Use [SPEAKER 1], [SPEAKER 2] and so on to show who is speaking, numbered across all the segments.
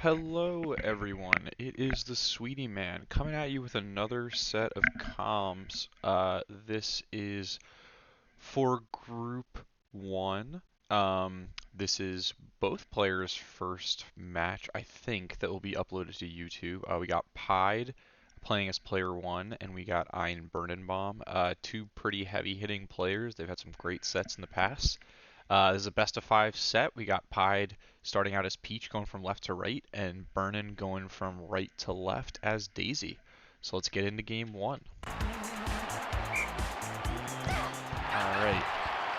[SPEAKER 1] Hello everyone, it is the Sweetie Man coming at you with another set of comms. This is for Group 1. This is both players' first match, I think, that will be uploaded to YouTube. We got Pied playing as player 1, and we got einBirnenbaum. Two pretty heavy-hitting players. They've had some great sets in the past. This is a best of 5 set. We got Pied starting out as Peach going from left to right, and Burnin going from right to left as Daisy. So let's get into game 1. Alright.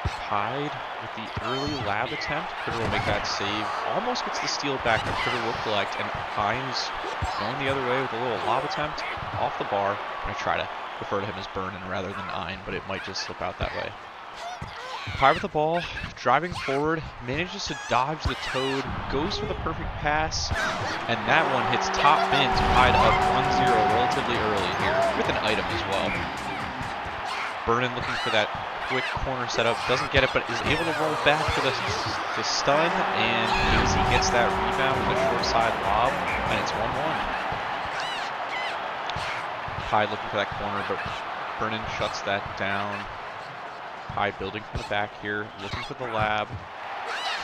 [SPEAKER 1] Pied with the early lab attempt. Critter will make that save. Almost gets the steal back, but Critter will collect, and Ein's going the other way with a little lob attempt off the bar. I'm going to try to refer to him as Burnin rather than Ein, but it might just slip out that way. Pied with the ball, driving forward, manages to dodge the toad, goes for the perfect pass, and that one hits top bins. Pied up 1-0 relatively early here, with an item as well. Burnin looking for that quick corner setup, doesn't get it, but is able to roll back for the stun, and Daisy gets that rebound with a short side lob, and it's 1-1. Pied looking for that corner, but Burnin shuts that down. Pied building from the back here, looking for the lab.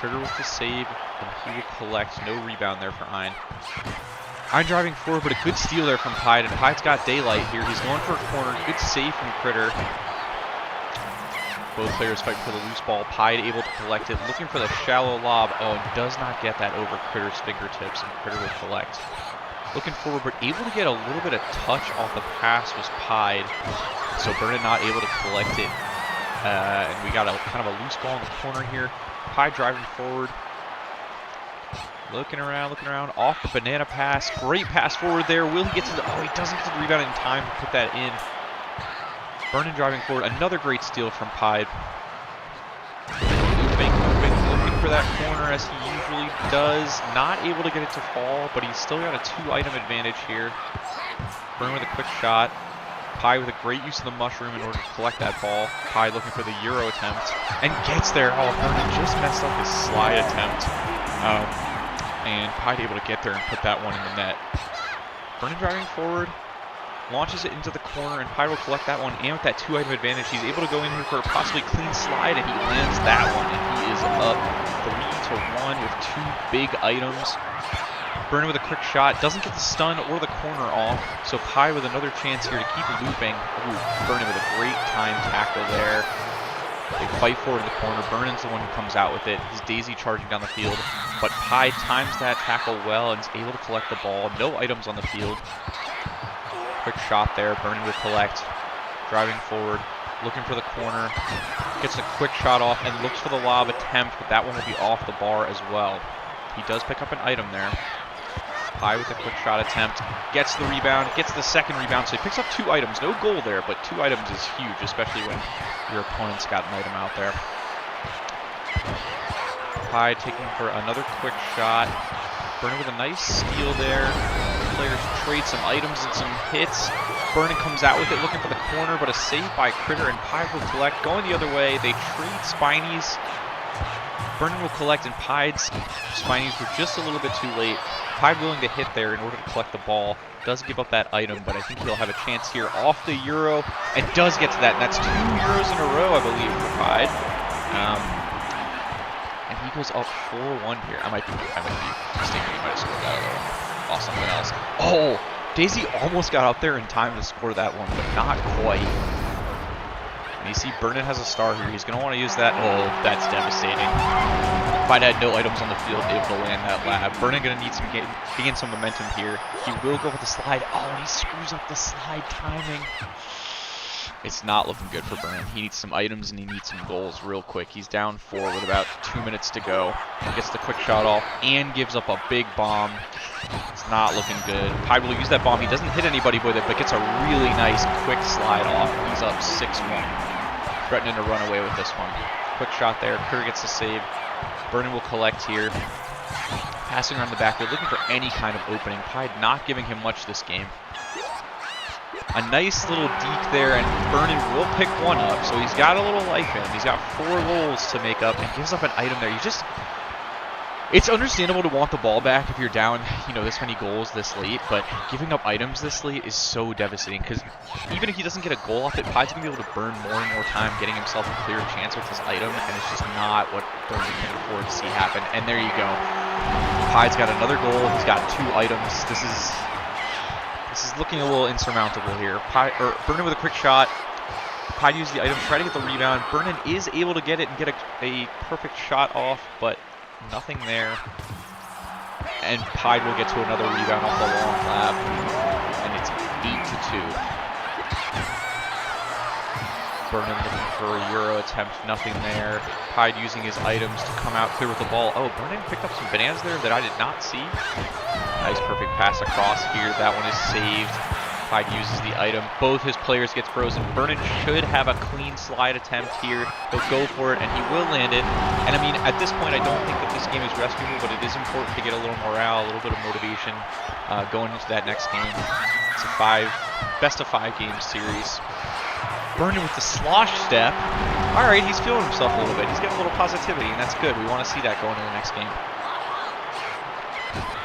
[SPEAKER 1] Critter with the save, and he will collect. No rebound there for Ein. Ein driving forward, but a good steal there from Pied, and Pied's got daylight here. He's going for a corner. Good save from Critter. Both players fighting for the loose ball. Pied able to collect it, looking for the shallow lob. Oh, and does not get that over Critter's fingertips, and Critter will collect. Looking forward, but able to get a little bit of touch off the pass was Pied. So Burnin not able to collect it. And we got a kind of a loose ball in the corner here. Pied driving forward. Looking around, off the banana pass. Great pass forward there. Will he get to the... Oh, he doesn't get to the rebound in time to put that in. Burnin driving forward. Another great steal from Pied. Looking for that corner as he usually does. Not able to get it to fall, but he's still got a 2-item advantage here. Burnin with a quick shot. Pied with a great use of the mushroom in order to collect that ball. Pied looking for the Euro attempt and gets there. Oh, Burnin just messed up his slide attempt. And Pied able to get there and put that one in the net. Burnin driving forward, launches it into the corner, and Pied will collect that one. And with that 2-item advantage, he's able to go in here for a possibly clean slide, and he lands that one. And he is up 3-1 with 2 big items. Burnin with a quick shot, doesn't get the stun or the corner off, so Pied with another chance here to keep looping. Ooh, Burnin with a great time tackle there. They fight forward in the corner. Burnin's the one who comes out with it. His Daisy charging down the field, but Pied times that tackle well and is able to collect the ball. No items on the field. Quick shot there. Burnin will collect. Driving forward, looking for the corner. Gets a quick shot off and looks for the lob attempt, but that one will be off the bar as well. He does pick up an item there. Pied with a quick shot attempt, gets the rebound, gets the second rebound, so he picks up 2 items. No goal there, but 2 items is huge, especially when your opponent's got an item out there. Pied taking for another quick shot. Burnin with a nice steal there. Players trade some items and some hits. Burnin comes out with it, looking for the corner, but a save by Critter, and Pied will collect. Going the other way, they trade Spinies. Burnin will collect, and Pied's Spinies were just a little bit too late. Pied willing to hit there in order to collect the ball. Does give up that item, but I think he'll have a chance here off the Euro, and does get to that. And that's 2 Euros in a row, I believe, for Pied. And he goes up 4-1 here. I might be mistaken. He might have scored that other one. Off something else. Oh, Daisy almost got up there in time to score that one, but not quite. And you see Burnin has a star here. He's going to want to use that. Oh, that's devastating. Pied had no items on the field, able to land that lab. Burnin going to need some gain some momentum here. He will go with the slide. Oh, and he screws up the slide timing. It's not looking good for Burnin. He needs some items and he needs some goals real quick. He's down 4 with about 2 minutes to go. He gets the quick shot off and gives up a big bomb. It's not looking good. Pied will use that bomb. He doesn't hit anybody with it, but gets a really nice quick slide off. He's up 6-1. Threatening to run away with this one. Quick shot there. Critter gets the save. Burnin will collect here. Passing around the back. They're looking for any kind of opening. Pied not giving him much this game. A nice little deke there, and Burnin will pick one up. So he's got a little life in him. He's got 4 goals to make up and gives up an item there. It's understandable to want the ball back if you're down, you know, this many goals this late, but giving up items this late is so devastating because even if he doesn't get a goal off it, Pide's going to be able to burn more and more time getting himself a clear chance with this item, and it's just not what Burnham can afford to see happen. And there you go. Pide's got another goal. He's got 2 items. This is looking a little insurmountable here. Burnham with a quick shot. Pide uses the item, try to get the rebound. Burnham is able to get it and get a perfect shot off, but nothing there. And Pide will get to another rebound off the long lap. And it's 8-2. Burnham looking for a Euro attempt, nothing there. Pide using his items to come out clear with the ball. Oh, Burnham picked up some bananas there that I did not see. Nice perfect pass across here. That one is saved. Pide uses the item. Both his players get frozen. Burnham should have a clean slide attempt here. He'll go for it, and he will land it. And I mean, at this point, I don't think that this game is rescuable, but it is important to get a little morale, a little bit of motivation going into that next game. It's a best of 5 game series. Burnham with the slosh step. All right, he's feeling himself a little bit. He's getting a little positivity, and that's good. We want to see that going into the next game.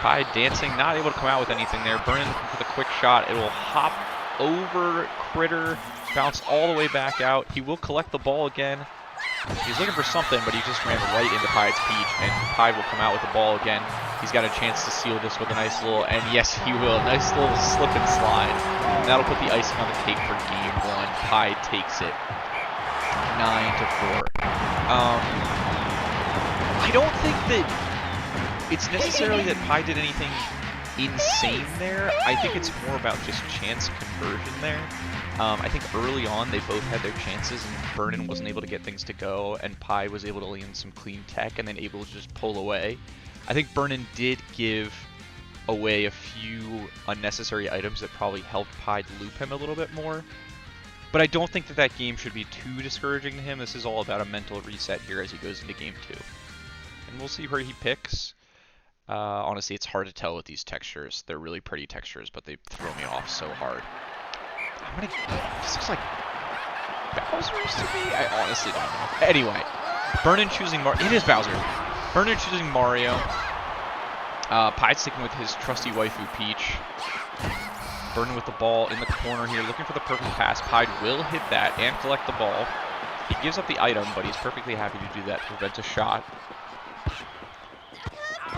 [SPEAKER 1] Pide dancing, not able to come out with anything there. Burnham with a quick shot. It will hop over Critter, bounce all the way back out. He will collect the ball again. He's looking for something, but he just ran right into Pide's peach, and Pide will come out with the ball again. He's got a chance to seal this with a nice little, and yes, he will. Nice little slip and slide. And that'll put the icing on the cake for game 1. Pide takes it 9-4. I don't think that it's necessarily that Pide did anything insane there. I think it's more about just chance conversion there. I think early on they both had their chances, and Burnham wasn't able to get things to go, and Pide was able to land some clean tech and then able to just pull away. I think Burnham did give away a few unnecessary items that probably helped Pide loop him a little bit more. But I don't think that that game should be too discouraging to him. This is all about a mental reset here as he goes into game 2. And we'll see where he picks. Honestly, it's hard to tell with these textures. They're really pretty textures, but they throw me off so hard. This looks like Bowser's to me? I honestly don't know. Anyway, Burnham choosing Mario. It is Bowser. Burnham choosing Mario. Pide sticking with his trusty waifu Peach. Burnham with the ball in the corner here, looking for the perfect pass. Pide will hit that and collect the ball. He gives up the item, but he's perfectly happy to do that to prevent a shot.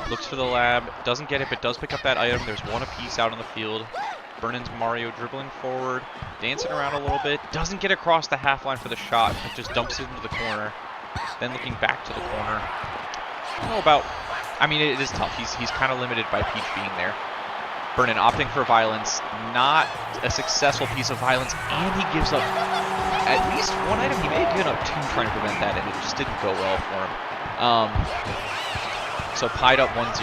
[SPEAKER 1] Looks for the lab, doesn't get it, but does pick up that item. There's one apiece out on the field. Burnham's Mario dribbling forward, dancing around a little bit. Doesn't get across the half line for the shot, but just dumps it into the corner. Then looking back to the corner. I don't know about... I mean, it is tough. He's kind of limited by Peach being there. Burnham opting for violence. Not a successful piece of violence, and he gives up at least one item. He may have given up 2 trying to prevent that, and it just didn't go well for him. So Pide up 1-0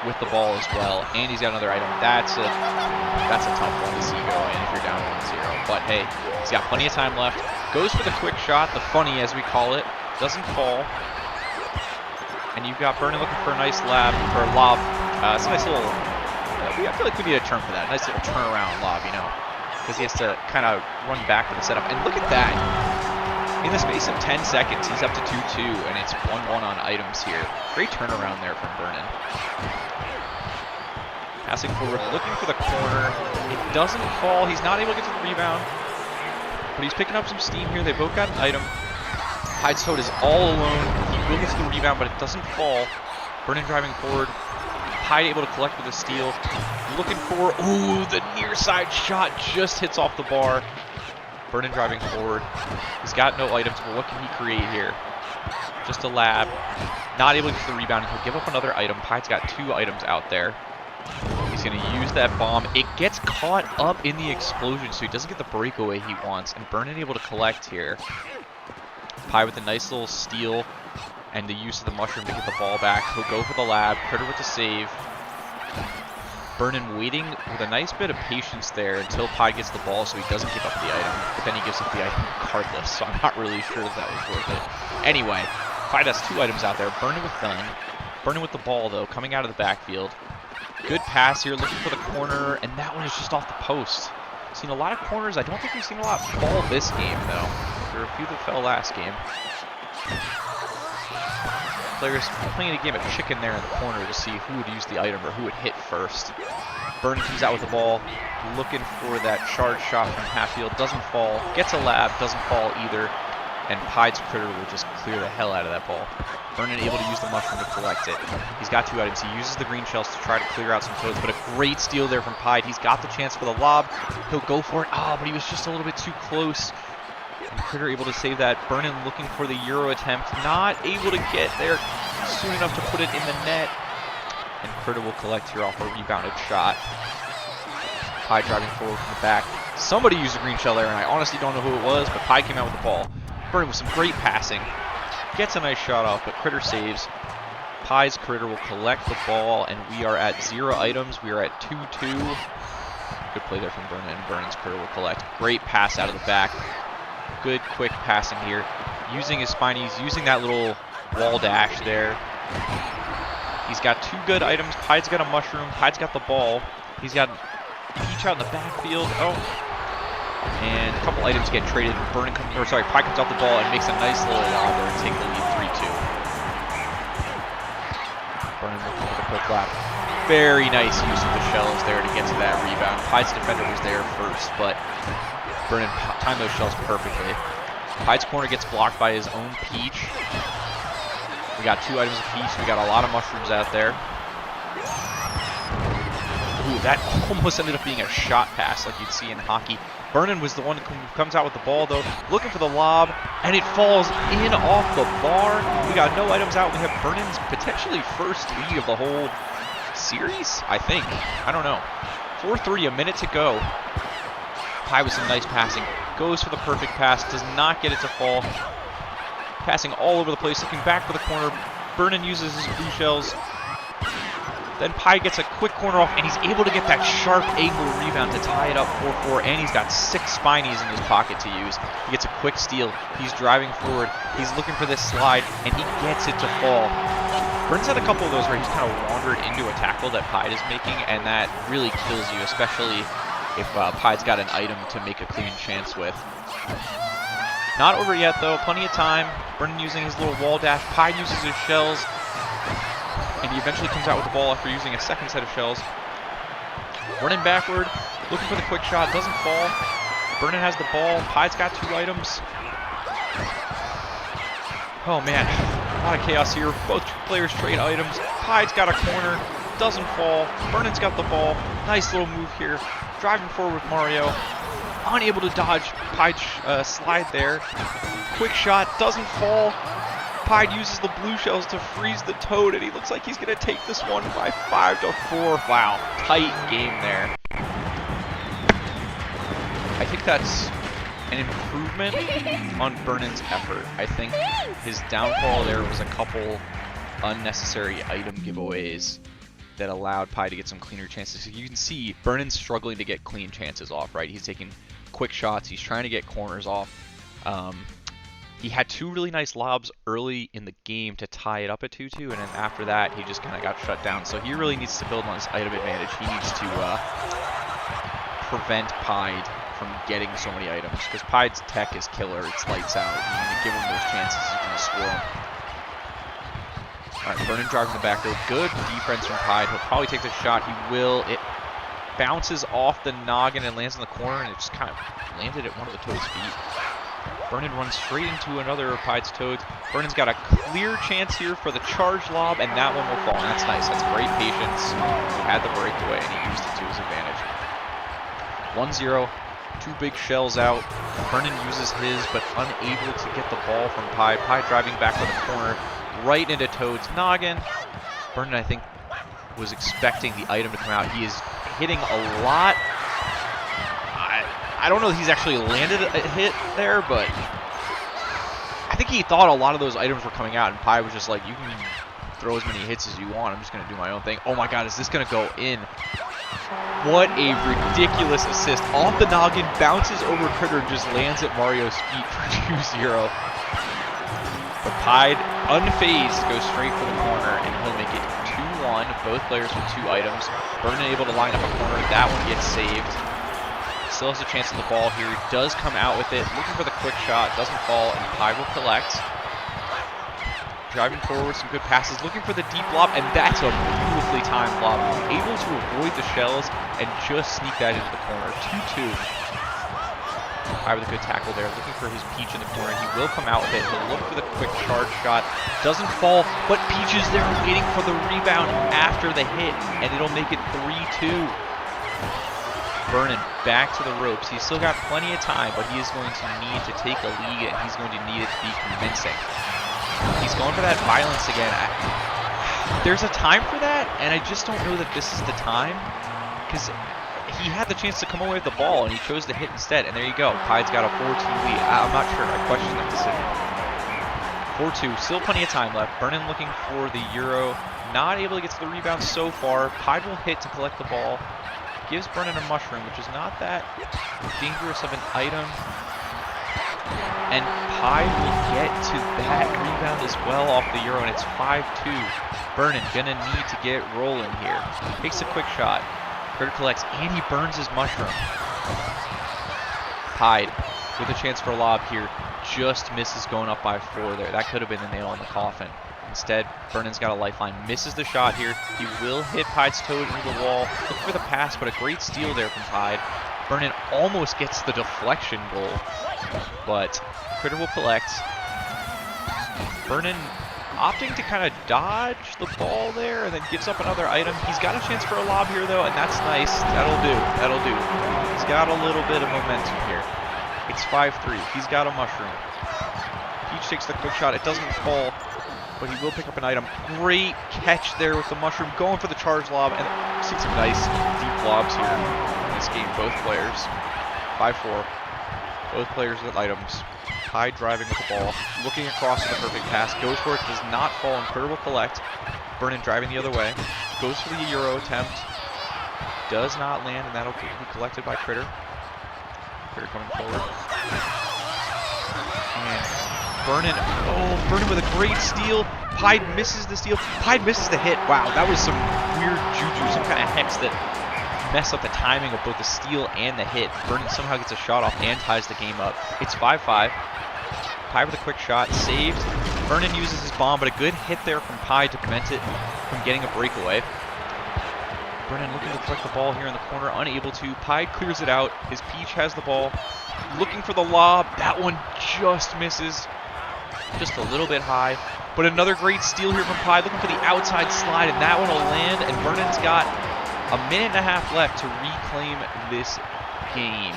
[SPEAKER 1] with the ball as well, and he's got another item. That's a tough one to see go in if you're down 1-0. But hey, he's got plenty of time left. Goes for the quick shot, the funny as we call it. Doesn't fall. And you've got Burnham looking for a nice lob. It's a nice little... I feel like we need a term for that. Nice little turnaround lob, you know, because he has to kind of run back to the setup. And look at that. In the space of 10 seconds, he's up to 2-2, and it's 1-1 on items here. Great turnaround there from Burnham. Passing forward, looking for the corner. It doesn't fall. He's not able to get to the rebound, but he's picking up some steam here. They both got an item. Pide's Toad is all alone. He will get to the rebound, but it doesn't fall. Burnham driving forward. Pide able to collect with a steal. Looking for, ooh, the near side shot just hits off the bar. Burnham driving forward. He's got no items, but what can he create here? Just a lab. Not able to get the rebound. He'll give up another item. Pide's got 2 items out there. He's going to use that bomb. It gets caught up in the explosion, so he doesn't get the breakaway he wants. And Burnham able to collect here. Pide with a nice little steal and the use of the mushroom to get the ball back. He'll go for the lab. Critter with the save. Burnham waiting with a nice bit of patience there until Pide gets the ball so he doesn't give up the item. But then he gives up the item regardless, so I'm not really sure that was worth it. Anyway, Pide has 2 items out there. Burnham with none. Burnham with the ball, though, coming out of the backfield. Good pass here, looking for the corner, and that one is just off the post. Seen a lot of corners. I don't think we've seen a lot fall this game, though. There were a few that fell last game. players playing a game of chicken there in the corner to see who would use the item or who would hit first. Vernon comes out with the ball, looking for that charge shot from half field. Doesn't fall. Gets a lab. Doesn't fall either. And Pied's critter will just clear the hell out of that ball. Vernon able to use the mushroom to collect it. He's got 2 items. He uses the green shells to try to clear out some toads, but a great steal there from Pied. He's got the chance for the lob. He'll go for it. But he was just a little bit too close. And Critter able to save that. Vernon looking for the Euro attempt. Not able to get there soon enough to put it in the net. And Critter will collect here off a rebounded shot. Pied driving forward from the back. Somebody used a green shell there, and I honestly don't know who it was, but Pied came out with the ball. Vernon with some great passing. Gets a nice shot off, but Critter saves. Pied's Critter will collect the ball, and we are at 0 items. We are at 2-2. Good play there from Vernon, and Vernon's Critter will collect. Great pass out of the back. Good quick passing here. Using his spinies, using that little wall dash there. He's got 2 good items. Pied's got a mushroom. Pied's got the ball. He's got Peach out in the backfield. And a couple items get traded. Pied comes off the ball and makes a nice little lob there and take the lead 3-2. Vernon looking for the quick lap. Very nice use of the shells there to get to that rebound. Pied's defender was there first, but Vernon timed those shells perfectly. Pied's corner gets blocked by his own Peach. We got 2 items apiece. We got a lot of mushrooms out there. Ooh, that almost ended up being a shot pass like you'd see in hockey. Vernon was the one who comes out with the ball, though, looking for the lob, and it falls in off the bar. We got no items out. We have Vernon's potentially first lead of the whole series, I think. I don't know. 4-3, a minute to go. Pied with some nice passing. Goes for the perfect pass. Does not get it to fall. Passing all over the place, looking back for the corner. Vernon uses his blue shells. Then Pied gets a quick corner off, and he's able to get that sharp angle rebound to tie it up 4-4, and he's got 6 spinies in his pocket to use. He gets a quick steal. He's driving forward. He's looking for this slide, and he gets it to fall. Vernon's had a couple of those where he's kind of wandered into a tackle that Pied is making, and that really kills you, especially if Pied's got an item to make a clean chance with. Not over yet, though. Plenty of time. Vernon using his little wall dash. Pied uses his shells. And he eventually comes out with the ball after using a second set of shells. Running backward. Looking for the quick shot. Doesn't fall. Vernon has the ball. Pied's got 2 items. Oh, man. A lot of chaos here. Both players trade items. Pied's got a corner. Doesn't fall. Vernon's got the ball. Nice little move here. Driving forward with Mario. Unable to dodge Pied's slide there. Quick shot. Doesn't fall. Pied uses the blue shells to freeze the toad, and he looks like he's going to take this one by 5-4. Wow. Tight game there. I think that's an improvement on Vernon's effort. I think his downfall there was a couple unnecessary item giveaways that allowed Pied to get some cleaner chances. You can see Vernon's struggling to get clean chances off, right? He's taking quick shots. He's trying to get corners off. He had 2 really nice lobs early in the game to tie it up at 2-2, and then after that, he just kind of got shut down. So he really needs to build on his item advantage. He needs to prevent Pied from getting so many items, because Pied's tech is killer. It's lights out. You're going to give him those chances. He's going to score them. All right, Vernon driving the back row. Good defense from Pied. He'll probably take the shot. He will. It bounces off the noggin and lands in the corner, and it just kind of landed at one of the Toad's feet. Vernon runs straight into another of Pied's Toads. Vernon's got a clear chance here for the charge lob, and that one will fall. And that's nice. That's great patience. He had the breakaway, and he used it to his advantage. 1-0. 2 big shells out. Vernon uses his, but unable to get the ball from Pied. Pied driving back to the corner, right into Toad's noggin. Vernon, I think, was expecting the item to come out. He is hitting a lot. I don't know if he's actually landed a hit there, but I think he thought a lot of those items were coming out, and Pied was just like, you can throw as many hits as you want. I'm just going to do my own thing. Oh my god, is this going to go in? What a ridiculous assist. Off the noggin, bounces over Critter, just lands at Mario's feet for 2-0. But Pied, unfazed, goes straight for the corner, and he'll make it 2-1. Both players with 2 items. Vernon able to line up a corner. That one gets saved. Still has a chance at the ball here. Does come out with it. Looking for the quick shot. Doesn't fall, and Pied will collect. driving forward, some good passes, looking for the deep lob, and that's a beautifully timed lob. Able to avoid the shells and just sneak that into the corner. 2-2. Pye with a good tackle there, looking for his Peach in the corner. He will come out with it. He'll look for the quick charge shot. Doesn't fall, but Peach is there waiting for the rebound after the hit, and it'll make it 3-2. Birnen back to the ropes. He's still got plenty of time, but he is going to need to take a lead, and he's going to need it to be convincing. He's going for that violence again. There's a time for that, and I just don't know that this is the time, because he had the chance to come away with the ball, and he chose to hit instead, and there you go. Pye's got a 4-2 lead. I'm not sure. I question that decision. 4-2. Still plenty of time left. Birnen looking for the Euro. Not able to get to the rebound so far. Pye will hit to collect the ball. Gives Birnen a mushroom, which is not that dangerous of an item. And Pye will get to that rebound as well off the Euro, and it's 5-2. Birnen gonna need to get rolling here. Takes a quick shot. Critter collects, and he burns his mushroom. Pye with a chance for a lob here. Just misses going up by 4 there. That could have been the nail in the coffin. Instead, Birnen's got a lifeline. Misses the shot here. He will hit Pye's toe into the wall. Looking for the pass, but a great steal there from Pye. Birnen almost gets the deflection goal, but Critter will collect. Birnen opting to kind of dodge the ball there and then gives up another item. He's got a chance for a lob here, though, and that's nice. That'll do. That'll do. He's got a little bit of momentum here. It's 5-3. He's got a mushroom. Peach takes the quick shot. It doesn't fall, but he will pick up an item. Great catch there with the mushroom, going for the charge lob, and we've seen some nice deep lobs here in this game. Both players. 5-4. Both players with items. Pye driving with the ball, looking across for the perfect pass, goes for it, does not fall, and Critter will collect. Birnen driving the other way, goes for the Euro attempt, does not land, and that'll be collected by Critter. Critter coming forward. And Birnen with a great steal. Pye misses the steal. Pye misses the hit. Wow, that was some weird juju, some kind of hex that mess up the timing of both the steal and the hit. Birnen somehow gets a shot off and ties the game up. It's 5-5. Pye with a quick shot, saved. Birnen uses his bomb, but a good hit there from Pye to prevent it from getting a breakaway. Birnen looking to collect the ball here in the corner, unable to. Pye clears it out. His Peach has the ball. Looking for the lob. That one just misses. Just a little bit high. But another great steal here from Pye, looking for the outside slide, and that one will land, and Birnen's got a minute and a half left to reclaim this game.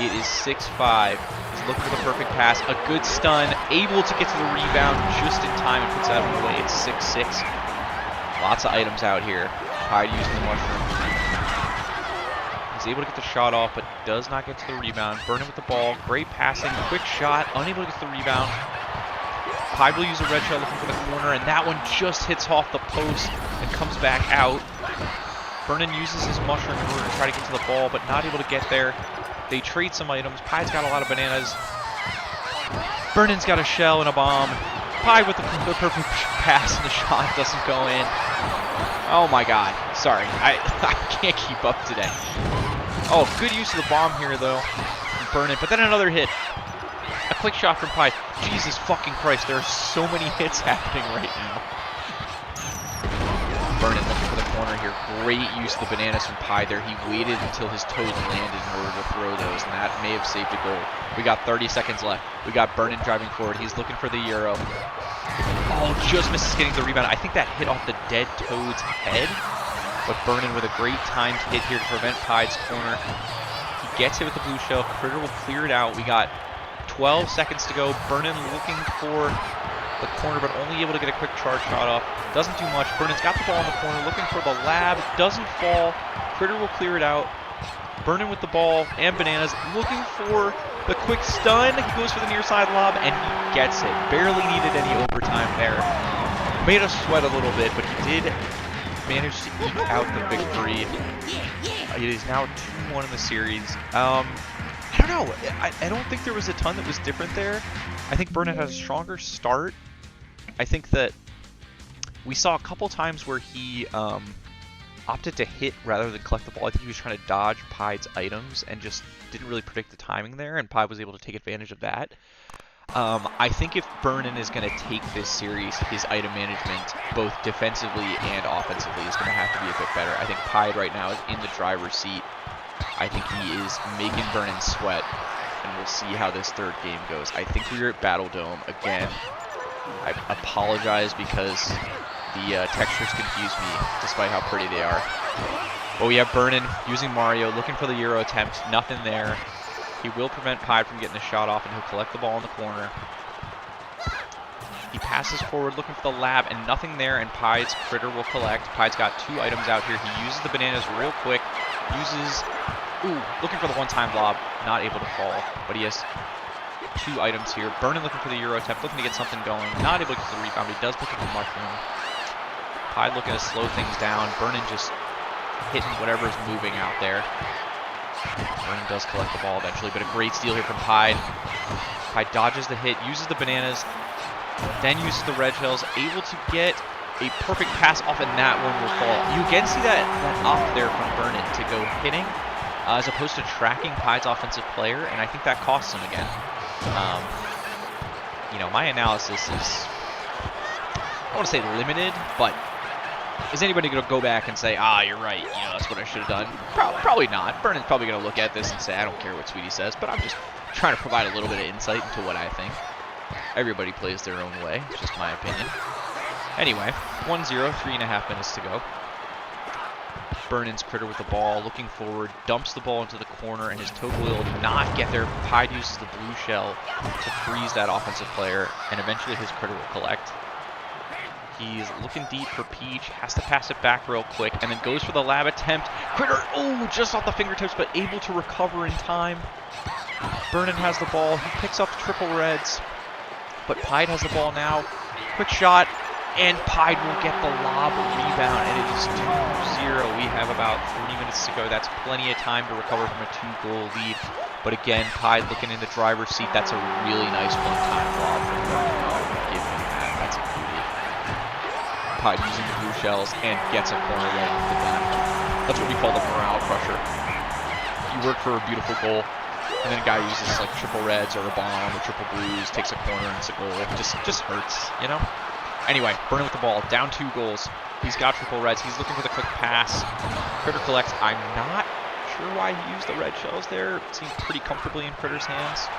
[SPEAKER 1] It is 6-5. He's looking for the perfect pass. A good stun. Able to get to the rebound just in time and puts that one away. It's 6-6. Lots of items out here. Pye using the mushroom. He's able to get the shot off, but does not get to the rebound. Birnen with the ball. Great passing. Quick shot. Unable to get to the rebound. Pye will use a red shot looking for the corner, and that one just hits off the post and comes back out. Birnen uses his mushroom in order to try to get to the ball, but not able to get there. They trade some items. Pye's got a lot of bananas. Birnen's got a shell and a bomb. Pye with the perfect pass, and the shot doesn't go in. Oh my god. Sorry. I can't keep up today. Oh, good use of the bomb here, though, from Birnen. But then another hit. A quick shot from Pye. Jesus fucking Christ. There are so many hits happening right now. Birnen looking for the corner here. Great use of the bananas from Pye there. He waited until his toes landed in order to throw those, and that may have saved a goal. We got 30 seconds left. We got Birnen driving forward. He's looking for the Euro. Oh, just misses getting the rebound. I think that hit off the dead Toad's head, but Birnen with a great timed hit here to prevent Pye's corner. He gets hit with the blue shell. Critter will clear it out. We got 12 seconds to go. Birnen looking for the corner, but only able to get a quick charge shot off. Doesn't do much. Birnen's got the ball in the corner, looking for the lab. Doesn't fall. Critter will clear it out. Birnen with the ball and bananas, looking for the quick stun. He goes for the near side lob, and he gets it. Barely needed any overtime there. Made us sweat a little bit, but he did manage to eke out the victory. It is now 2-1 in the series. I don't know. I don't think there was a ton that was different there. I think Birnen had a stronger start. I think that we saw a couple times where he opted to hit rather than collect the ball. I think he was trying to dodge Pye's items and just didn't really predict the timing there, and Pye was able to take advantage of that. I think if Burnen is going to take this series, his item management, both defensively and offensively, is going to have to be a bit better. I think Pied right now is in the driver's seat. I think he is making Burnen sweat, and we'll see how this third game goes. I think we're at Battle Dome again. I apologize because the textures confuse me, despite how pretty they are. But we have Burnen using Mario, looking for the Euro attempt. Nothing there. He will prevent Pied from getting a shot off, and he'll collect the ball in the corner. He passes forward, looking for the lab, and nothing there, and Pied's critter will collect. Pied's got 2 items out here. He uses the bananas real quick. Looking for the one-time lob. Not able to fall, but he has 2 items here. Burnen looking for the Euro attempt, looking to get something going. Not able to get the rebound, but he does pick up the mushroom. Pied looking to slow things down. Burnen just hitting whatever's moving out there. Burnen does collect the ball eventually, but a great steal here from Pied. Pied dodges the hit, uses the bananas, then uses the red shells, able to get a perfect pass off, and that one will fall. You again see that off there from Burnen to go hitting, as opposed to tracking Pied's offensive player, and I think that costs him again. My analysis is, I don't want to say limited, but is anybody going to go back and say, you're right, that's what I should have done? Probably not. Burnen's probably going to look at this and say, I don't care what Sweetie says, but I'm just trying to provide a little bit of insight into what I think. Everybody plays their own way. It's just my opinion. Anyway, 1-0, 3.5 minutes to go. Burnen's critter with the ball, looking forward, dumps the ball into the corner, and his total will not get there. Pied uses the blue shell to freeze that offensive player, and eventually his critter will collect. He's looking deep for Peach, has to pass it back real quick, and then goes for the lab attempt. Critter, just off the fingertips, but able to recover in time. Burnen has the ball, he picks up the triple reds, but Pied has the ball now. Quick shot, and Pied will get the lob rebound, and it is 2-0. We have about 3 minutes to go. That's plenty of time to recover from a 2-goal lead. But again, Pied looking in the driver's seat. That's a really nice one-time lob from Burnen. Give him that. That's a beauty. Pied using the blue shells and gets a corner right off the bat. That's what we call the morale crusher. You work for a beautiful goal, and then a guy uses like triple reds or a bomb or triple blues, takes a corner and it's a goal. It just hurts, Anyway, Burnen with the ball, down 2 goals. He's got triple reds. He's looking for the quick pass. Critter collects. I'm not sure why he used the red shells there. It seems pretty comfortably in Critter's hands.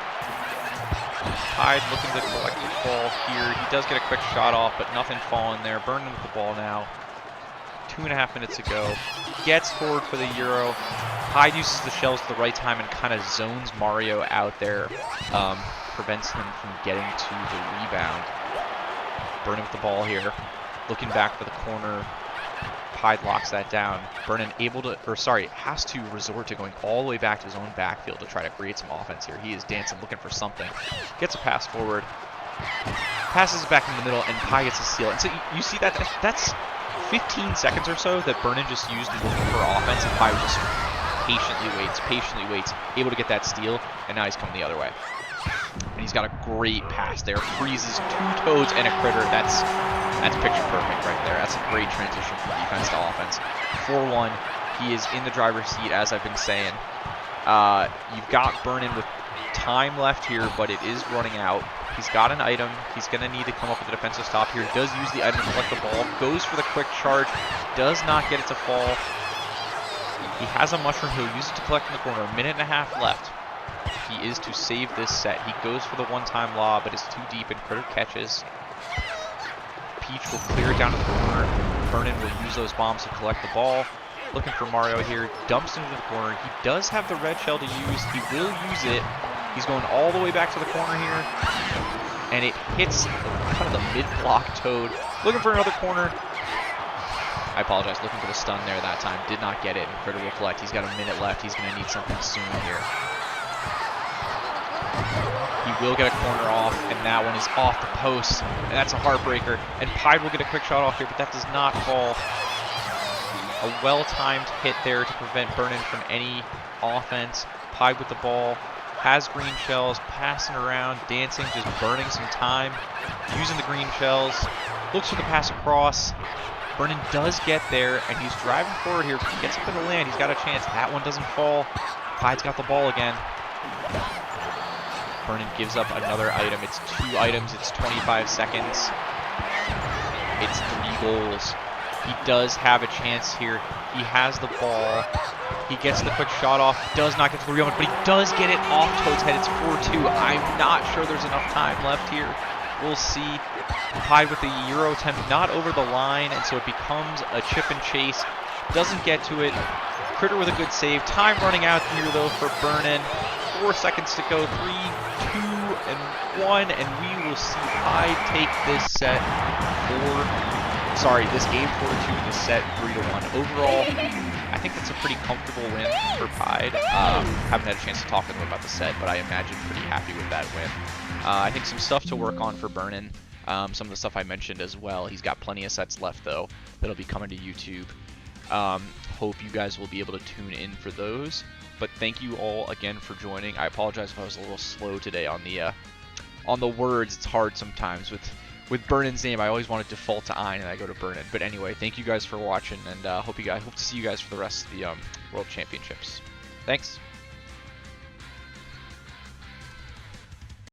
[SPEAKER 1] Pied looking to collect the ball here. He does get a quick shot off, but nothing falling there. Burnen with the ball now. 2.5 minutes to go. Gets forward for the Euro. Pied uses the shells at the right time and kind of zones Mario out there. Prevents him from getting to the rebound. Burnen with the ball here, looking back for the corner. Pied locks that down. Burnen has to resort to going all the way back to his own backfield to try to create some offense here. He is dancing, looking for something. Gets a pass forward, passes it back in the middle, and Pied gets a steal. And so you see that's 15 seconds or so that Burnen just used looking for offense, and Pied just patiently waits, able to get that steal, and now he's coming the other way. And he's got a great pass there. Freezes 2 toads and a critter. That's picture perfect right there. That's a great transition from defense to offense. 4-1. He is in the driver's seat, as I've been saying. You've got Burnen with time left here, but it is running out. He's got an item. He's going to need to come up with a defensive stop here. He does use the item to collect the ball. Goes for the quick charge. Does not get it to fall. He has a mushroom. He'll use it to collect in the corner. 1.5 minutes left. He is to save this set. He goes for the one-time lob, but it's too deep, and Critter catches. Peach will clear it down to the corner. Burnen will use those bombs to collect the ball. Looking for Mario here. Dumps into the corner. He does have the red shell to use. He will use it. He's going all the way back to the corner here. And it hits kind of the mid-block toad. Looking for another corner. I apologize. Looking for the stun there that time. Did not get it, and Critter will collect. He's got a minute left. He's going to need something soon here. He will get a corner off, and that one is off the post, and that's a heartbreaker. And Pied will get a quick shot off here, but that does not fall. A well-timed hit there to prevent Burnen from any offense. Pied with the ball, has green shells, passing around, dancing, just burning some time, using the green shells. Looks for the pass across. Burnen does get there, and he's driving forward here. If he gets up in the land, he's got a chance. That one doesn't fall. Pied's got the ball again. Vernon gives up another item. It's 2 items. It's 25 seconds. It's 3 goals. He does have a chance here. He has the ball. He gets the quick shot off. Does not get to the rebound, but he does get it off Toad's head. It's 4-2. I'm not sure there's enough time left here. We'll see. Tied with the Euro attempt, not over the line, and so it becomes a chip and chase. Doesn't get to it. Critter with a good save. Time running out here, though, for Vernon. 4 seconds to go. 3, 2, and 1, and we will see Hyde take this set this game 4-2, this set 3-1. Overall, I think that's a pretty comfortable win for Hyde. Haven't had a chance to talk with him about the set, but I imagine pretty happy with that win. I think some stuff to work on for Vernon. Some of the stuff I mentioned as well. He's got plenty of sets left, though, that'll be coming to YouTube. Hope you guys will be able to tune in for those. But thank you all again for joining. I apologize if I was a little slow today on the words. It's hard sometimes with Vernon's name. I always want to default to Ein and I go to Vernon. But anyway, thank you guys for watching, and hope to see you guys for the rest of the World Championships. Thanks.